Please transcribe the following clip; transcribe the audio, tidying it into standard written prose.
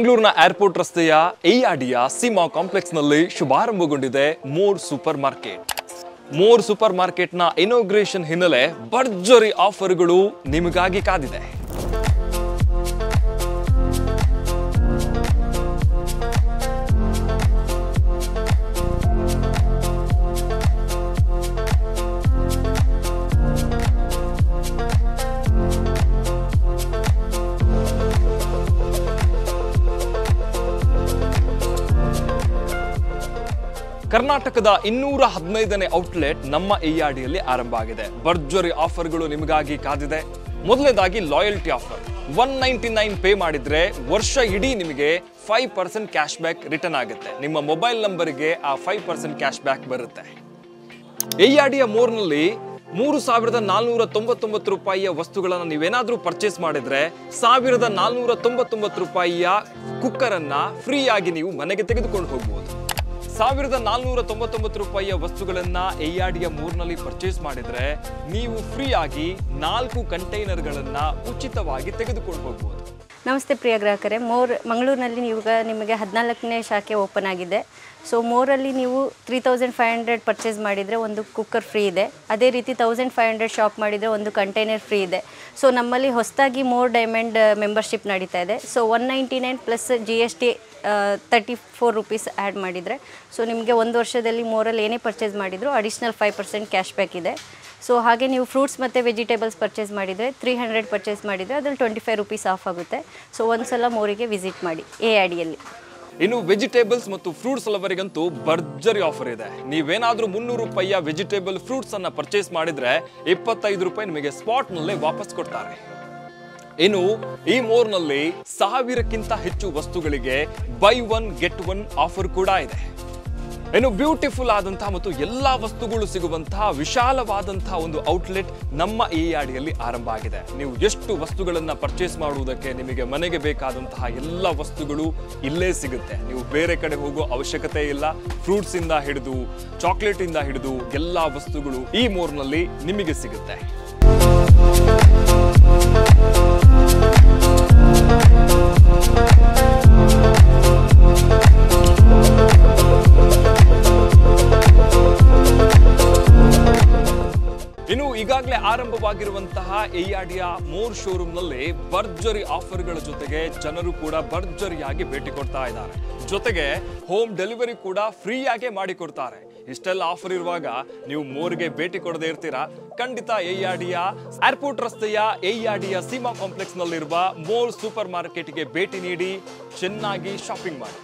ಮಂಗಳೂರಿನ ಏರ್ಪೋರ್ಟ್ ರಸ್ತೆಯ ಎಐಡಿಯ ಸೀಮಾ ಕಾಂಪ್ಲೆಕ್ಸ್ ನಲ್ಲಿ ಶುಭಾರಂಭಗೊಂಡಿದೆ More supermarket. More supermarket ನ ಇನಾಗ್ರೇಷನ್ ಹಿನ್ನೆಲೆ ಭರ್ಜರಿ ಆಫರ್ಗಳು ನಿಮಗಾಗಿ ಕಾದಿದೆ. ಕರ್ನಾಟಕದ 215ನೇ ಔಟ್ಲೆಟ್ ನಮ್ಮ ಎಐಡಿಯಲ್ಲಿ ಆರಂಭ ಆಗಿದೆ. ಭರ್ಜರಿ ಆಫರ್ಗಳು ನಿಮಗಾಗಿ ಕಾದಿದೆ. ಮೊದಲನೇದಾಗಿ ಲಾಯಲ್ಟಿ ಆಫರ್. 199 ಪೇ ಮಾಡಿದ್ರೆ ವರ್ಷ ಇಡೀ ನಿಮಗೆ 5% ಕ್ಯಾಶ್ ಬ್ಯಾಕ್ ರಿಟರ್ನ್ ಆಗುತ್ತೆ. ನಿಮ್ಮ ಮೊಬೈಲ್ ನಂಬರ್ಗೆ ಆ 5% ಕ್ಯಾಶ್ ಬ್ಯಾಕ್ ಬರುತ್ತೆ. ಎಐಡಿಯ ಮೋರ್ನಲ್ಲಿ 3,499 ರೂಪಾಯಿಯ ವಸ್ತುಗಳನ್ನು ನೀವೇನಾದ್ರೂ ಪರ್ಚೇಸ್ ಮಾಡಿದ್ರೆ 1,499 ರೂಪಾಯಿಯ ಕುಕ್ಕರ್ ಅನ್ನ ಫ್ರೀ ಆಗಿ ನೀವು ಮನೆಗೆ ತೆಗೆದುಕೊಂಡು ಹೋಗಬಹುದು. 1,499 ರೂಪಾಯಿಯ ವಸ್ತುಗಳನ್ನ ಎಐಡಿಯ ಮೋರ್ನಲ್ಲಿ ಪರ್ಚೇಸ್ ಮಾಡಿದ್ರೆ ನೀವು ಫ್ರೀ ಆಗಿ 4 ಕಂಟೈನರ್ಗಳನ್ನ ಉಚಿತವಾಗಿ ತೆಗೆದುಕೊಂಡು ಹೋಗಬಹುದು. ನಮಸ್ತೆ ಪ್ರಿಯ ಗ್ರಾಹಕರೇ, ಮೋರ್ ಮಂಗಳೂರಿನಲ್ಲಿ ನಿಮಗೆ 14ನೇ ಶಾಖೆ ಓಪನ್ ಆಗಿದೆ. ಸೊ ಮೋರಲ್ಲಿ ನೀವು 3,500 ಪರ್ಚೇಸ್ ಮಾಡಿದರೆ ಒಂದು ಕುಕ್ಕರ್ ಫ್ರೀ ಇದೆ. ಅದೇ ರೀತಿ 1,500 ಶಾಪ್ ಮಾಡಿದರೆ ಒಂದು ಕಂಟೈನರ್ ಫ್ರೀ ಇದೆ. ಸೊ ನಮ್ಮಲ್ಲಿ ಹೊಸದಾಗಿ ಮೋರ್ ಡೈಮಂಡ್ ಮೆಂಬರ್ಶಿಪ್ ನಡೀತಾ ಇದೆ. So 199 plus GST 34 rupees add ಮಾಡಿದರೆ ಸೊ ನಿಮಗೆ ಒಂದು ವರ್ಷದಲ್ಲಿ ಮೋರಲ್ಲಿ ಏನೇ ಪರ್ಚೇಸ್ ಮಾಡಿದರೂ ಅಡಿಷ್ನಲ್ 5% ಕ್ಯಾಶ್ ಬ್ಯಾಕ್ ಇದೆ. ಸೊ ಹಾಗೆ ನೀವು ಫ್ರೂಟ್ಸ್ ಮತ್ತು ವೆಜಿಟೇಬಲ್ಸ್ ಪರ್ಚೇಸ್ ಮಾಡಿದರೆ 300 ಪರ್ಚೇಸ್ ಮಾಡಿದರೆ ಅದರಲ್ಲಿ 25 ರೂಪೀಸ್ ಆಫ್ ಆಗುತ್ತೆ. ಸೊ ಒಂದು ಸಲ ಮೋರಿಗೆ ವಿಸಿಟ್ ಮಾಡಿ ಎಐಡಿಯಲ್ಲಿ. ಇನ್ನು ವೆಜಿಟೇಬಲ್ಸ್ ಮತ್ತು ಫ್ರೂಟ್ಸ್ ಲವರಿಗಂತೂ ಭರ್ಜರಿ ಆಫರ್ ಇದೆ. ನೀವೇನಾದ್ರೂ 300 ರೂಪಾಯಿಯ ವೆಜಿಟೇಬಲ್ ಫ್ರೂಟ್ಸ್ ಅನ್ನ ಪರ್ಚೇಸ್ ಮಾಡಿದ್ರೆ 25 ರೂಪಾಯಿ ನಿಮಗೆ ಸ್ಪಾಟ್ ನಲ್ಲೇ ವಾಪಸ್ ಕೊಡ್ತಾರೆ. ಇನ್ನು ಈ ಮೋರ್ನಲ್ಲಿ 1000ಕ್ಕಿಂತ ಹೆಚ್ಚು ವಸ್ತುಗಳಿಗೆ by one get one offer ಕೂಡ ಇದೆ. ಇನ್ನು ಬ್ಯೂಟಿಫುಲ್ ಆದಂತಹ ಮತ್ತು ಎಲ್ಲಾ ವಸ್ತುಗಳು ಸಿಗುವಂತಹ ವಿಶಾಲವಾದಂತಹ ಒಂದು ಔಟ್ಲೆಟ್ ನಮ್ಮ ಎಐಡಿಯಲ್ಲಿ ಆರಂಭ ಆಗಿದೆ. ನೀವು ಎಷ್ಟು ವಸ್ತುಗಳನ್ನ ಪರ್ಚೇಸ್ ಮಾಡುವುದಕ್ಕೆ ನಿಮಗೆ ಮನೆಗೆ ಬೇಕಾದಂತಹ ಎಲ್ಲ ವಸ್ತುಗಳು ಇಲ್ಲೇ ಸಿಗುತ್ತೆ. ನೀವು ಬೇರೆ ಕಡೆ ಹೋಗೋ ಅವಶ್ಯಕತೆ ಇಲ್ಲ. ಫ್ರೂಟ್ಸ್ ಇಂದ ಹಿಡಿದು ಚಾಕ್ಲೇಟ್ ಇಂದ ಹಿಡಿದು ಎಲ್ಲಾ ವಸ್ತುಗಳು ಈ ಮೋರ್ನಲ್ಲಿ ನಿಮಗೆ ಸಿಗುತ್ತೆ. ಇನ್ನು ಈಗಾಗಲೇ ಆರಂಭವಾಗಿರುವಂತಹ ಎಐಡಿಯ ಮೋರ್ ಶೋರೂಮ್ ನಲ್ಲಿ ಭರ್ಜರಿ ಆಫರ್ಗಳ ಜೊತೆಗೆ ಜನರು ಕೂಡ ಭರ್ಜರಿಯಾಗಿ ಭೇಟಿ ಕೊಡ್ತಾ ಇದ್ದಾರೆ. ಜೊತೆಗೆ ಹೋಮ್ ಡೆಲಿವರಿ ಕೂಡ ಫ್ರೀ ಆಗಿ ಮಾಡಿಕೊಡ್ತಾರೆ. ಇಷ್ಟೆಲ್ಲ ಆಫರ್ ಇರುವಾಗ ನೀವು ಮೋರ್ಗೆ ಭೇಟಿ ಕೊಡದೇ ಇರ್ತೀರಾ? ಖಂಡಿತ ಎಐಡಿಯ ಏರ್ಪೋರ್ಟ್ ರಸ್ತೆಯ ಎಐಡಿಯ ಸೀಮಾ ಕಾಂಪ್ಲೆಕ್ಸ್ ನಲ್ಲಿರುವ ಮೋರ್ ಸೂಪರ್ ಮಾರ್ಕೆಟ್ಗೆ ಭೇಟಿ ನೀಡಿ ಚೆನ್ನಾಗಿ ಶಾಪಿಂಗ್ ಮಾಡಿ.